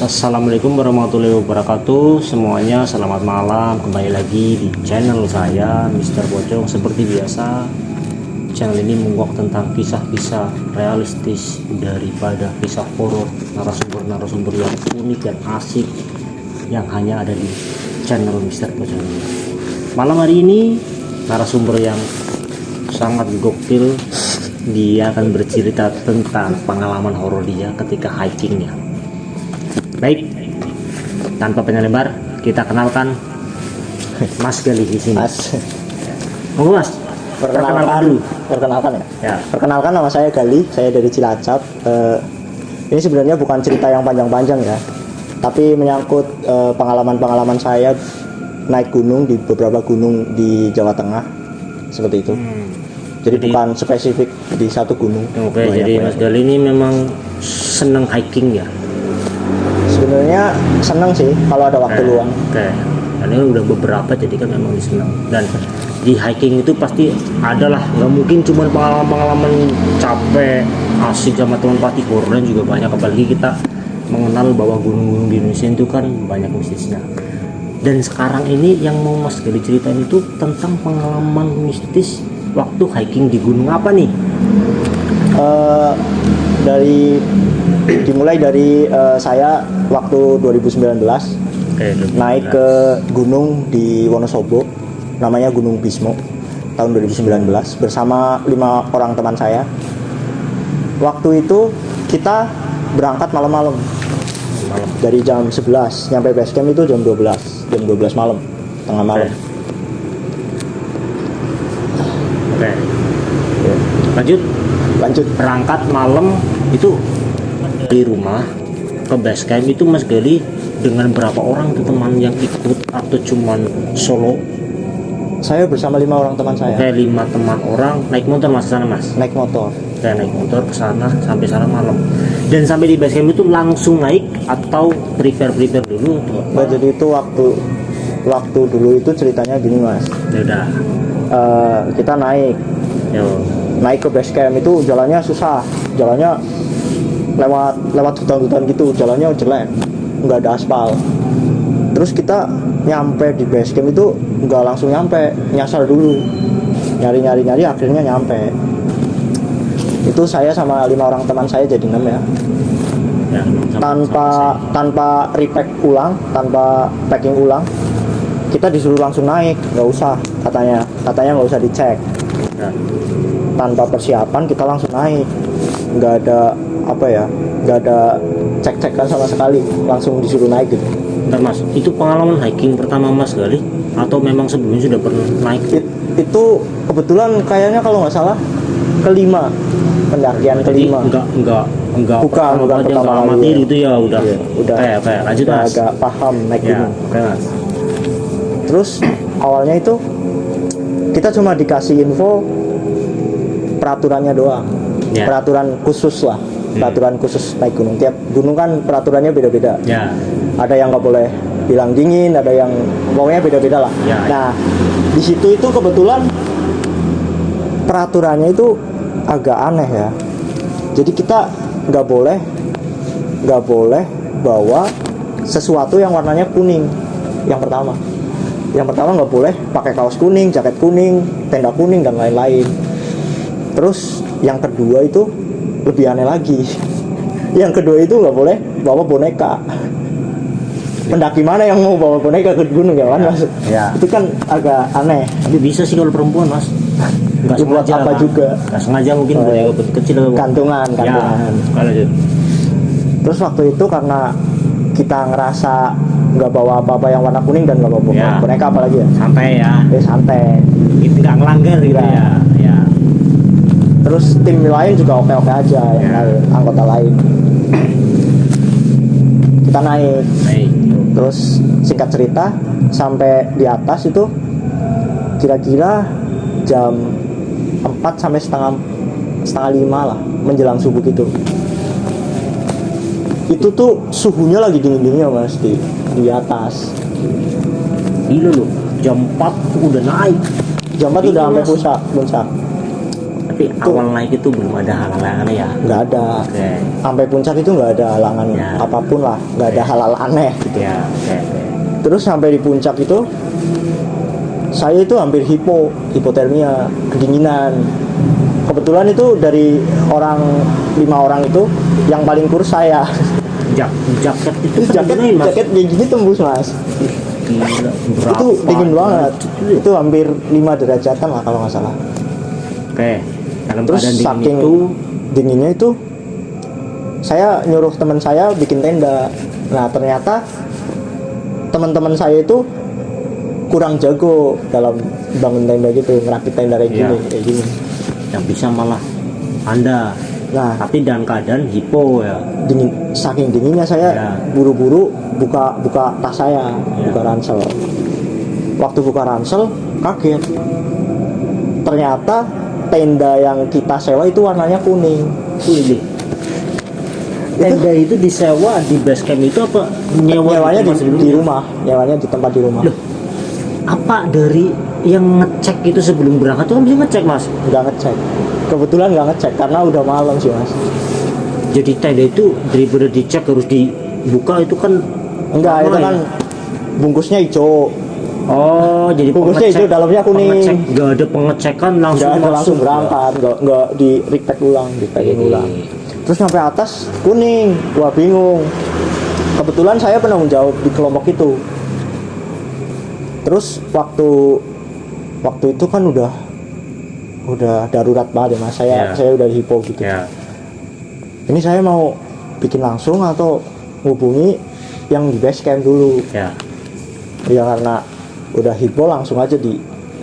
Assalamualaikum warahmatullahi wabarakatuh. Semuanya selamat malam. Kembali lagi di channel saya Mr. Pocong. Seperti biasa, channel ini menguak tentang kisah-kisah realistis daripada kisah horor, narasumber yang unik dan asik yang hanya ada di channel Mr. Pocong ini. Malam hari ini narasumber yang sangat gokil. Dia akan bercerita tentang pengalaman horor dia ketika hikingnya. Baik, tanpa panjang lebar, kita kenalkan Mas Gali di sini. Mas, Monggo Mas, perkenalkan dulu. Perkenalkan ya. Ya. Perkenalkan, nama saya Gali, saya dari Cilacap. Ini sebenarnya bukan cerita yang panjang-panjang ya, tapi menyangkut pengalaman-pengalaman saya naik gunung di beberapa gunung di Jawa Tengah, seperti itu. Jadi bukan spesifik di satu gunung. Oke, jadi Mas Gali ini memang seneng hiking ya? Sebenarnya seneng sih kalau ada waktu luang. Oke, dan ini udah beberapa, jadi kan memang seneng. Dan di hiking itu pasti adalah, nggak mungkin cuma pengalaman capek, asik sama teman pasti, horornya juga banyak. Apalagi kita mengenal bahwa gunung-gunung di Indonesia itu kan banyak mistisnya. Dan sekarang ini yang mau Mas Gali ceritain itu tentang pengalaman mistis waktu hiking di gunung apa nih? Dimulai dari saya waktu 2019 naik ke gunung di Wonosobo, namanya Gunung Bismo, tahun 2019 bersama 5 orang teman saya. Waktu itu kita berangkat malam-malam dari jam 11, nyampe base camp itu jam 12 malam, tengah malam. Oke. Lanjut. Berangkat malam itu di rumah ke base camp itu Mas Gali dengan berapa orang tuh teman yang ikut, atau cuman solo? Saya bersama 5 orang teman saya. Oke, 5 teman orang naik motor Mas sana Mas. Naik motor. Oke, naik motor ke sana, sampai sana malam. Dan sampai di base camp itu langsung naik atau prepare dulu? Nah, jadi itu waktu dulu itu ceritanya gini Mas. Ya udah. Kita naik ke base camp itu jalannya susah, jalannya lewat hutan-hutan gitu, jalannya jelek, nggak ada aspal. Terus kita nyampe di base camp itu nggak langsung nyampe, nyasar dulu, nyari akhirnya nyampe. Itu saya sama 5 orang teman saya jadi 6 ya. Tanpa repack ulang, tanpa packing ulang, kita disuruh langsung naik, nggak usah, katanya nggak usah dicek. Tanpa persiapan kita langsung naik, nggak ada cek-cekan sama sekali, langsung disuruh naik gitu. Bentar Mas, itu pengalaman hiking pertama Mas Gali atau memang sebelumnya sudah pernah naik? Itu kebetulan kayaknya kalau nggak salah kelima, pendakian kelima. Enggak bukan pertama kali itu ya udah. Kayak lanjut Mas. Agak paham naik gunung. Oke Mas. Terus awalnya itu kita cuma dikasih info peraturannya doang. Peraturan khusus lah. Peraturan khusus naik gunung. Tiap gunung kan peraturannya beda-beda. Ada yang nggak boleh bilang dingin, ada yang pokoknya beda-beda lah. Nah, di situ itu kebetulan peraturannya itu agak aneh ya. Jadi kita nggak boleh bawa sesuatu yang warnanya kuning. Yang pertama nggak boleh pakai kaos kuning, jaket kuning, tenda kuning dan lain-lain. Terus yang kedua itu lebih aneh lagi. Yang kedua itu nggak boleh bawa boneka. Pendaki mana yang mau bawa boneka ke gunung ya kan Mas? Ya. Itu kan agak aneh. Tapi bisa sih kalau perempuan Mas. Nggak buat apa kan? juga. Nggak sengaja mungkin boneka kecil. Kantungan. Ya. Terus waktu itu karena kita ngerasa nggak bawa apa-apa yang warna kuning dan nggak bawa boneka apalagi ya. Santai. Itu nggak ngelanggar gitu ya. Terus tim lain juga oke-oke aja, anggota lain. Kita naik. Terus singkat cerita sampai di atas itu kira-kira jam 4 sampai setengah 5 lah, menjelang subuh gitu. Itu tuh suhunya lagi dingin-dinginnya Mas di atas. Gila loh, jam 4 udah naik. Jam 4 udah sampai puncak. Tapi awal naik itu belum ada halangan ya. Nggak ada. Oke. Sampai puncak itu nggak ada halangan Ya. apapun lah, nggak ada hal-hal aneh gitu. Ya, oke. Terus sampai di puncak itu saya itu hampir hipotermia, kedinginan. Kebetulan itu dari 5 orang itu yang paling kurus saya. Jaket itu jaket digunain, Mas? jaket kayak gini tembus Mas. Gila, Itu dingin banget. Itu hampir 5 derajatan lah kalau nggak salah. Oke. Dalam Terus keadaan dingin saking itu dinginnya itu saya nyuruh teman saya bikin tenda. Nah ternyata teman-teman saya itu kurang jago dalam bangun tenda gitu, ngerakit tenda kayak Iya. gini. yang bisa malah Anda. Nah Tapi dalam keadaan hipo ya. dingin, saking dinginnya saya Ya. buru-buru buka tas saya, Ya. buka ransel. Waktu buka ransel kaget, ternyata tenda yang kita sewa itu warnanya kuning. Wih, tenda itu disewa di base camp itu apa Nyewanya tempat di sebelumnya? rumah, nyewanya di tempat di rumah. Loh, apa dari yang ngecek itu sebelum berangkat itu kan bisa ngecek, Mas? Nggak ngecek, kebetulan nggak ngecek karena udah malam sih Mas. Jadi tenda itu daripada dicek harus dibuka itu kan Enggak, lama itu ya? kan bungkusnya hijau. Oh, jadi Bungkusnya hijau, dalamnya kuning. Pengecek, nggak ada pengecekan langsung Nggak ada masuk. langsung berangkat, nggak di repack ulang, dipacking Jadi, ulang. Terus sampai atas kuning, wah bingung. Kebetulan saya penanggung jawab di kelompok itu. Terus waktu itu kan udah darurat banget ya Mas. Ya. Saya udah hipo gitu. Ya, Ini saya mau bikin langsung atau hubungi yang di base camp dulu. ya. Ya karena udah hipo langsung aja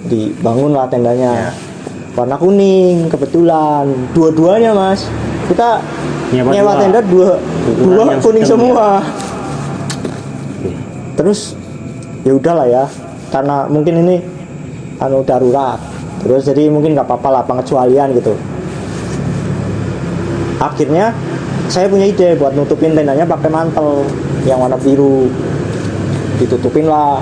dibangun lah tendanya. Ya. Warna kuning kebetulan. Dua-duanya Mas. Kita nyewa dua. tenda dua Ukuran yang kuning sedang, semua. Oke. Terus ya udahlah ya. Karena mungkin ini darurat. Terus jadi mungkin nggak apa-apa lah, pengecualian gitu. Akhirnya saya punya ide buat nutupin tendanya pakai mantel yang warna biru. Ditutupin lah.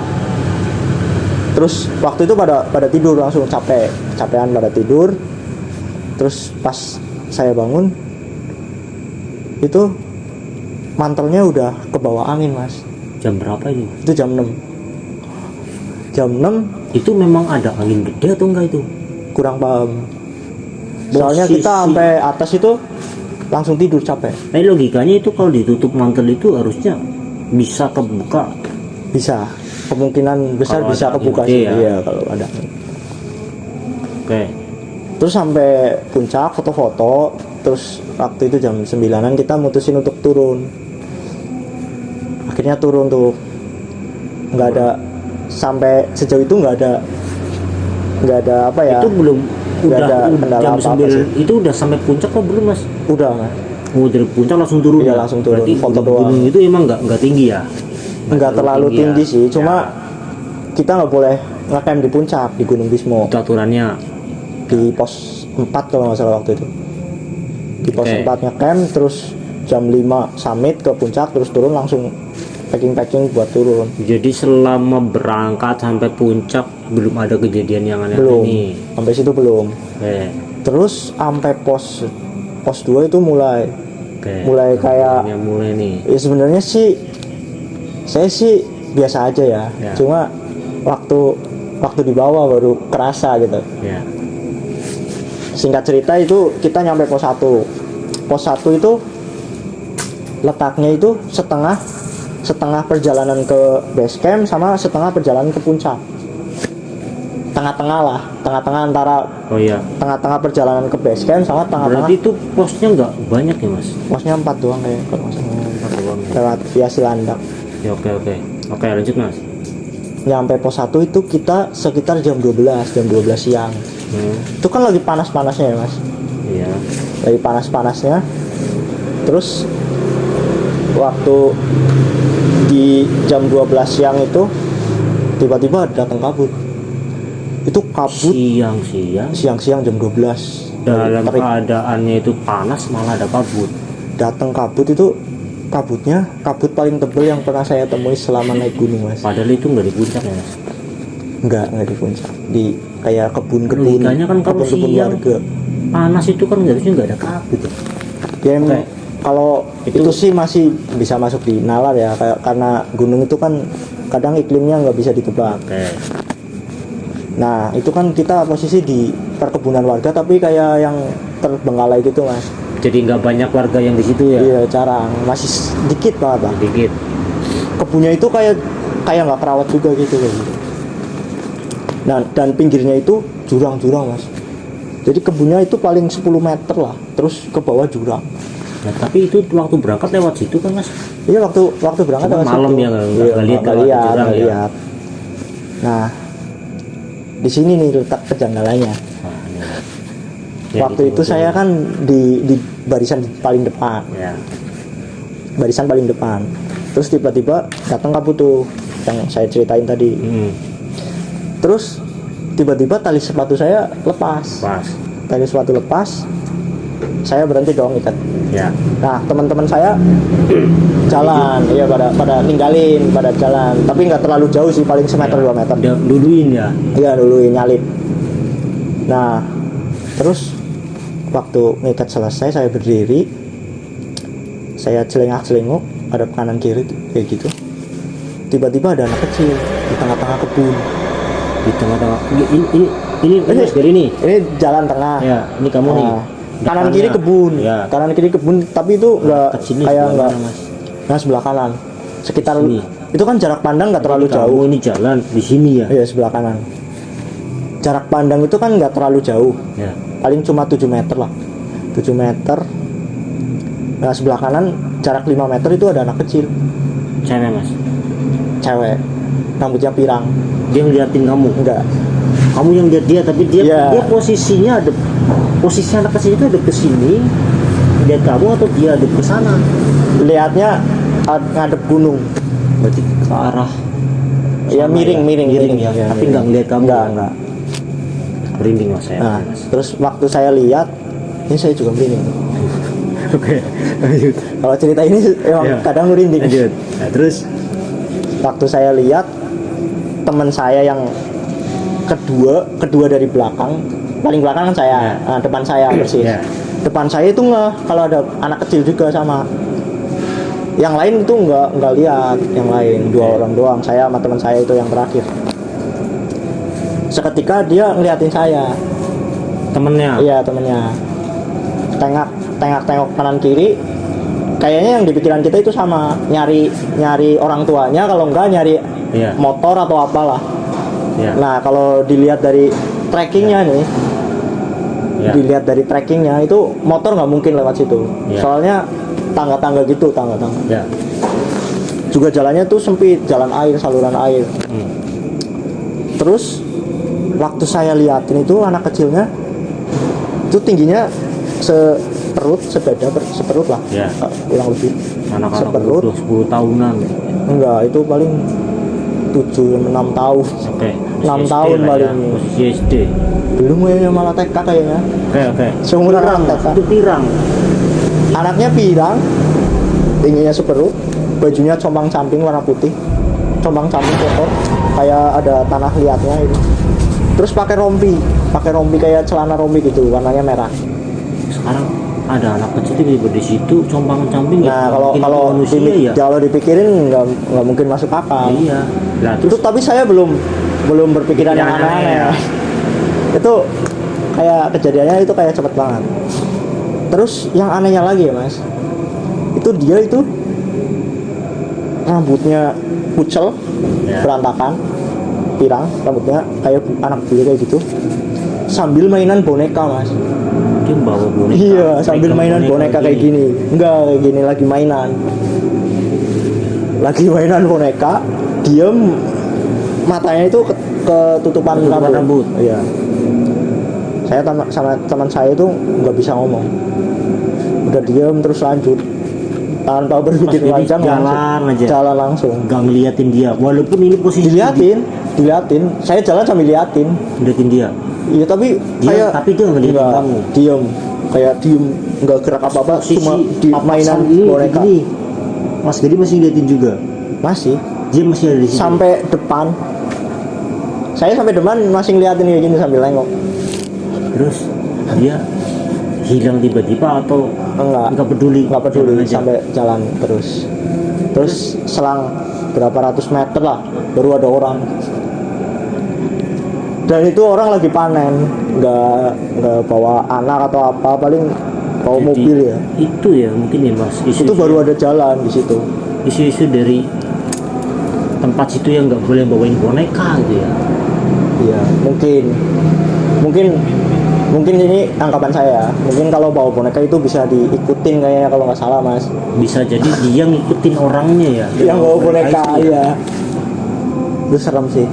Terus waktu itu pada tidur langsung capean pada tidur. Terus pas saya bangun itu mantelnya udah ke bawah angin Mas. Jam berapa itu? Itu jam 6. Jam 6 Itu memang ada angin gede atau enggak itu? kurang paham. Soalnya Posisi. kita sampai atas itu langsung tidur capek. Nah, logikanya itu kalau ditutup mantel itu harusnya bisa kebuka. Bisa. Kemungkinan besar Kalau bisa ada kebuka angin sih. gede ya. Iya kalau ada. Oke. Terus sampai puncak foto-foto. Terus waktu itu jam 9-an kita mutusin untuk turun. Akhirnya turun tuh. Nggak ada, sampai sejauh itu nggak ada apa ya. Itu belum Nggak udah ada kendala jam apa-apa 9 sih. itu udah sampai puncak kok belum, Mas? Udah Mas. Oh, dari puncak langsung turun. Iya, ya? langsung turun. Berarti Foto gunung doang. itu emang nggak tinggi ya? Nggak terlalu tinggi ya? sih. Cuma kita nggak boleh ngecamp di puncak di Gunung Bismo. Itu aturannya. Di pos 4 kalau nggak salah waktu itu. Di pos Oke. 4 ngecamp, terus jam 5 summit ke puncak, terus turun langsung packing buat turun. Jadi selama berangkat sampai puncak belum ada kejadian yang aneh Belum. ini. Sampai situ belum. Oke. Terus sampai pos 2 itu mulai Oke. kayak Yang mulai nih. ya sebenarnya sih saya sih biasa aja ya. Ya. Cuma waktu di bawah baru kerasa gitu. Ya. Singkat cerita itu kita nyampe pos 1. Pos 1 itu letaknya itu setengah perjalanan ke base camp sama setengah perjalanan ke puncak. Tengah-tengah antara Oh iya. tengah-tengah perjalanan ke base camp sama tengah-tengah. Berarti itu posnya nggak banyak ya, Mas? Posnya 4 doang kayak kalau nggak salah. Empat doang ya. Lewat via Silandak. Ya, oke, lanjut, Mas. Nyampe pos 1 itu kita sekitar jam 12 siang. Itu kan lagi panas-panasnya ya Mas. Iya. Lagi panas-panasnya. Terus waktu di jam 12 siang itu tiba-tiba datang kabut. Itu kabut siang-siang jam 12. Dalam Terik. keadaannya itu panas malah ada kabut. Datang kabut itu kabut paling tebal yang pernah saya temui selama naik gunung Mas. Padahal itu nggak di puncak ya, Mas. Enggak di puncak. Di kayak kebun-kebun. Logikanya kan kalau kebun-kebun siang warga. panas itu kan harusnya nggak ada kabut ya. Ya, Oke. kalau itu sih masih bisa masuk di nalar ya, karena gunung itu kan kadang iklimnya nggak bisa ditebak. Oke. Nah itu kan kita posisi di perkebunan warga tapi kayak yang terbengkalai gitu mas. Jadi nggak banyak warga yang di situ ya. Iya jarang, masih sedikit banget lah. Sedikit. Kebunnya itu kayak nggak kerawat juga gitu kayak gitu. Nah dan pinggirnya itu jurang-jurang mas. Jadi kebunnya itu paling 10 meter lah, terus ke bawah jurang. Nah, tapi itu waktu berangkat lewat situ kan mas? Iya waktu berangkat Cuma lewat malam situ. ya, nggak Iya, lihat nggak lewat lihat, jurang nggak ya. lihat. Nah di sini nih letak kejanggalannya. Nah, ini. Ya, Waktu itu saya kan di barisan paling depan, ya. barisan paling depan. Terus tiba-tiba datang kabut tuh yang saya ceritain tadi. Terus tiba-tiba tali sepatu saya lepas. Pas. Tali sepatu lepas, saya berhenti dong ikat. Ya. Nah teman-teman saya jalan, ya pada ninggalin, pada jalan. Tapi nggak terlalu jauh sih, paling semeter 2 meter. Udah duluin ya. Iya dulu nyalip. Nah terus waktu ngikat selesai saya berdiri, saya celengak-celenguk ada kanan kiri kayak gitu. Tiba-tiba ada anak kecil di tengah-tengah kebun. Di tengah-tengah. Ini mas dari ini. Ini jalan tengah. Ya, ini kamu nih. Nah, kanan Depannya. kiri kebun. Ya. Kanan kiri kebun, tapi itu nggak Kesini kayak sebelah nggak. mana, Mas? Nah sebelah kanan. Sekitar Sini. itu kan jarak pandang nggak terlalu Kamu jauh. ini jalan di sini ya. Iya sebelah kanan. Jarak pandang itu kan nggak terlalu jauh. Ya. Paling cuma 7 meter lah. 7 meter. Nah sebelah kanan jarak 5 meter itu ada anak kecil, Cewek mas. cewek, rambutnya pirang. Dia ngeliatin kamu. Enggak. Kamu yang lihat dia, tapi dia Iya. dia posisinya ada, posisi anak kecil itu ada ke sini. Lihat kamu atau dia ada ke sana? Lihatnya ngadep gunung. Berarti ke arah. Ya sana miring ya. ya, Tapi miring. nggak ngeliat kamu. Enggak. Merinding mas saya. Nah, terus waktu saya lihat, ini saya juga merinding. Oke. Lanjut. Kalau cerita ini emang Iya. kadang merinding. Lanjut. Nah, terus Waktu saya lihat teman saya yang kedua dari belakang, paling belakang kan saya, Iya. nah, depan saya persis. Iya. Depan saya itu nggak, kalau ada anak kecil juga sama. Yang lain itu nggak lihat, yang lain dua orang doang. Saya sama teman saya itu yang terakhir. Seketika dia ngeliatin saya. temennya. Iya temennya. Tengok kanan kiri. Kayaknya yang di pikiran kita itu sama, nyari orang tuanya, kalau enggak nyari Iya. motor atau apalah. Iya. Nah kalau dilihat dari trackingnya nih, Iya. dilihat dari trackingnya itu motor nggak mungkin lewat situ. Iya. Soalnya tangga-tangga gitu, tangga-tangga. Ya. Juga jalannya tuh sempit, jalan air, saluran air. Terus waktu saya liatin itu anak kecilnya itu tingginya seperut lah, Ya. kurang lebih. Anak-anak Seperut. udah 10 tahunan. Enggak, itu paling 7-6 tahun. Oke. 6 SD tahun lah paling. ya. Posisi SD. Belum ya, malah TK kayaknya. Oke. Seumuran Pirang, TK. itu pirang. Anaknya pirang, tingginya seperut, bajunya compang camping warna putih, compang camping kotor, kayak ada tanah liatnya itu. Terus pakai rompi kayak celana rompi gitu, warnanya merah. Sekarang ada anak kecil tiba-tiba di situ compang-camping. Nah kalau manusia ya. kalau dipikirin nggak mungkin masuk akal. Iya. Lah Itu terus tapi saya belum berpikiran yang Pikiran aneh-aneh. aneh. Itu kayak kejadiannya itu kayak cepet banget. Terus yang anehnya lagi ya mas, itu dia itu rambutnya kucel, Ya. berantakan, pirang, rambutnya kayak anak bule kayak gitu, sambil mainan boneka mas. dia bawa boneka. Iya, sambil Pegang mainan boneka kayak gini. Enggak, kayak gini lagi mainan. Lagi mainan boneka, diem, matanya itu ketutupan rambut. Iya. Saya sama teman saya itu nggak bisa ngomong. Udah diem terus lanjut. Tanpa berpikir Pas jadi panjang jalan langsung. Gak ngeliatin dia. Walaupun ini posisi Diliatin. Saya jalan sambil liatin. ngeliatin dia. Iya tapi Tapi dia ngeliatin enggak, kamu. diem, kayak diem, nggak gerak apa-apa, cuma di mainan boneka. Ini, Mas Gadi masih ngeliatin juga. Masih Dia masih ada di situ. sampai depan. Saya sampai depan masih ngeliatin kayak gini sambil nengok. Terus dia hilang tiba-tiba atau nggak peduli jalan aja? sampai jalan terus selang berapa ratus meter lah baru ada orang, dan itu orang lagi panen, nggak bawa anak atau apa, paling bawa Jadi, mobil ya. itu ya mungkin ya mas, Itu baru ada jalan di situ. isu-isu dari tempat situ yang nggak boleh bawain boneka gitu ya. Iya, mungkin ini anggapan saya. Mungkin kalau bawa boneka itu bisa diikutin kayaknya kalau nggak salah mas. Bisa jadi dia ngikutin orangnya ya, Yang bawa boneka itu ya. Itu serem sih.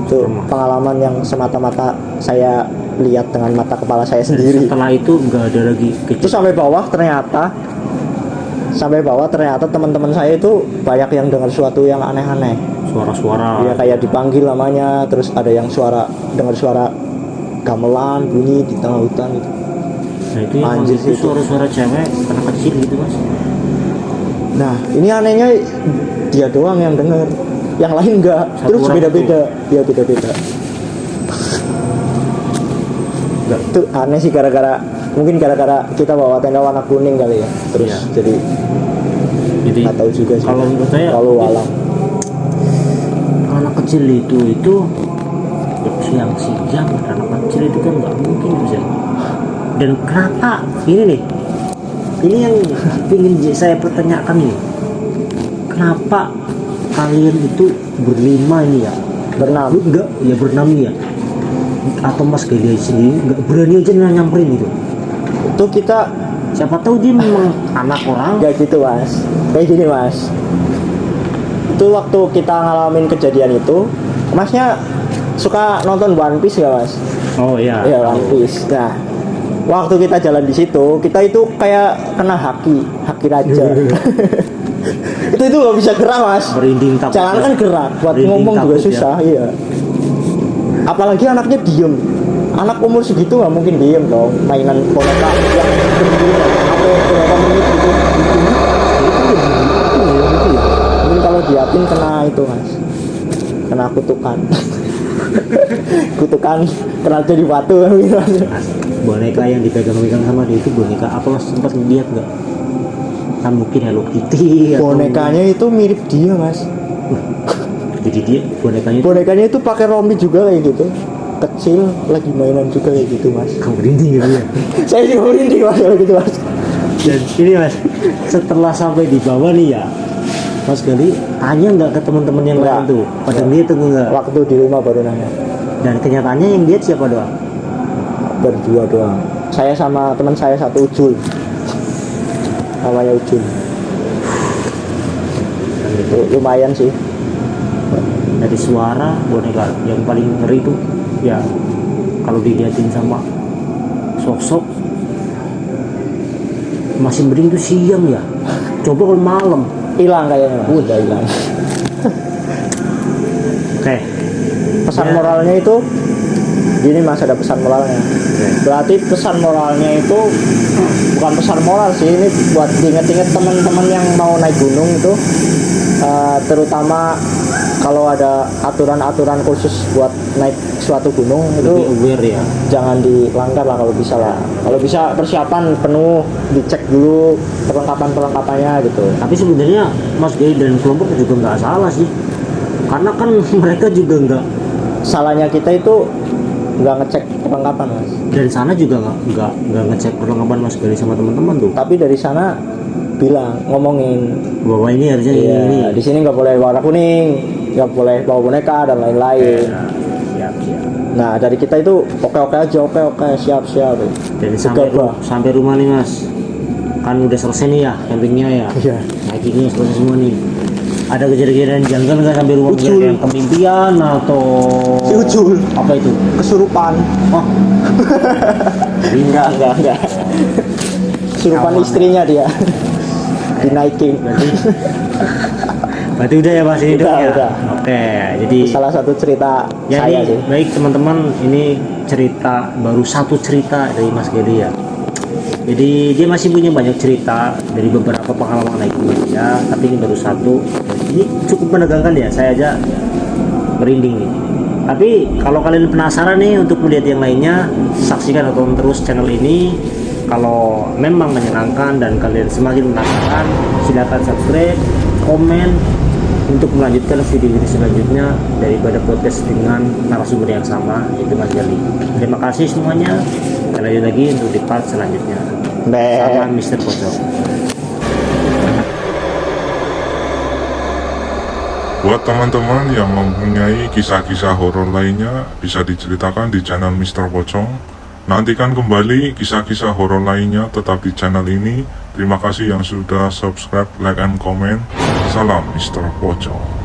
Itu Serem, Mas. pengalaman yang semata-mata saya lihat dengan mata kepala saya sendiri. Setelah itu nggak ada lagi Terus sampai bawah ternyata teman-teman saya itu banyak yang dengar suatu yang aneh-aneh. suara-suara. Ya kayak dipanggil namanya, terus ada yang dengar suara gamelan bunyi di tengah hutan gitu. Nah itu yang Anjir itu sih itu. suara-suara cewek anak kecil gitu mas. Nah, ini anehnya dia doang yang dengar. Yang lain enggak. Satu Terus orang beda-beda. Dia beda-beda. Enggak. Itu aneh sih mungkin gara-gara kita bawa tenda warna kuning kali ya. Terus Iya. jadi Jadi nggak tahu juga sih. kalau menurut saya Kalau walang. anak kecil itu siang-siang anak kecil itu kan nggak mungkin bisa. Dan kenapa ini yang ingin saya pertanyakan ini, kenapa kalian itu berlima ini ya, Berenam. enggak ya berenam ya, atau mas Gali sendiri nggak berani aja nyamperin itu? Itu kita Siapa tahu dia memang anak orang. nggak gitu mas. Kayak gini mas. Itu waktu kita ngalamin kejadian itu, masnya suka nonton One Piece nggak mas? Oh iya. Iya One Piece. Nah, waktu kita jalan di situ, kita itu kayak kena haki raja. itu nggak bisa gerak mas. Merinding takut. Jangan kan gerak, buat Merinding ngomong juga takut ya. susah. Iya. Apalagi anaknya diem. Anak umur segitu nggak mungkin diem dong. Mainan boneka yang berdiri apa berapa menit gitu. Mungkin kalau diapin kena itu mas, kena kutukan. Kutukan kena jadi batu gitu. Boneka yang dipegang-pegang sama dia itu boneka apa mas, sempat lihat nggak? Kan mungkin Hello Kitty atau- Bonekanya itu mirip dia mas. jadi dia bonekanya itu Bonekanya itu pakai rompi juga kayak gitu. Kecil lagi mainan juga kayak gitu mas. kamu merinding gitu ya. Saya juga merinding mas kalau gitu mas. Dan ini mas, setelah sampai di bawah nih ya mas Gali tanya nggak ke teman-teman yang lain Nggak. tuh pada dia tuh nggak? Waktu di rumah baru nanya. Dan kenyataannya yang lihat siapa doang? Berdua doang. Saya sama teman saya satu Ujul. Namanya Ujul. Dan itu Lumayan sih. dari suara boneka yang paling ngeri tuh ya kalau dilihatin sama sosok masih mending tuh siang ya, coba kalau malam. Hilang kayaknya mas. Udah hilang. Oke. Pesan Ya. moralnya itu gini mas, ada pesan moralnya. Berarti pesan moralnya itu bukan pesan moral sih, ini buat diinget-inget teman-teman yang mau naik gunung itu, terutama kalau ada aturan-aturan khusus buat naik suatu gunung itu Lebih aware ya. jangan dilanggar lah kalau bisa lah. Kalau bisa persiapan penuh, dicek dulu perlengkapan-perlengkapannya gitu. Tapi sebenarnya Mas Gai dan kelompok juga nggak salah sih, karena kan mereka juga nggak, Salahnya kita itu nggak ngecek perlengkapan mas. dari sana juga nggak ngecek perlengkapan Mas Gai sama teman-teman tuh Tapi dari sana ngomongin, bahwa ini harusnya iya, ini. di sini nggak boleh warna kuning, nggak boleh bawa boneka dan lain-lain. Siap. Nah dari kita itu oke aja, oke siap. Dan Gegabah. sampai rumah nih Mas, kan udah selesai nih ya campingnya ya, Iya. hikingnya selesai semua nih. Ada kejadian janggal nggak sampai rumah? Ucul. Yang kemimpian atau Si Ucul apa itu? kesurupan. Oh, Enggak. Kesurupan Aman. istrinya dia. Dinaikin. berarti udah ya Mas ini Udah, ya. udah. Oke, jadi Salah satu cerita ya saya ini sih. baik teman-teman, ini cerita baru satu cerita dari Mas Gedi ya. Jadi dia masih punya banyak cerita dari beberapa pengalaman naik gunung ya, tapi ini baru satu. Ini cukup menegangkan ya, saya aja merinding nih. Tapi kalau kalian penasaran nih untuk melihat yang lainnya, saksikan atau terus channel ini. Kalau memang menyenangkan dan kalian semakin penasaran, silakan subscribe, komen untuk melanjutkan video-video selanjutnya daripada podcast dengan narasumber yang sama, yaitu Mas Gali. Terima kasih semuanya. Kita lanjut lagi untuk di part selanjutnya sama Mr. Pocong. Buat teman-teman yang mempunyai kisah-kisah horor lainnya, bisa diceritakan di channel Mr. Pocong. Nantikan kembali kisah-kisah horor lainnya tetap di channel ini. Terima kasih yang sudah subscribe, like, and comment. Salam Mr. Pocong.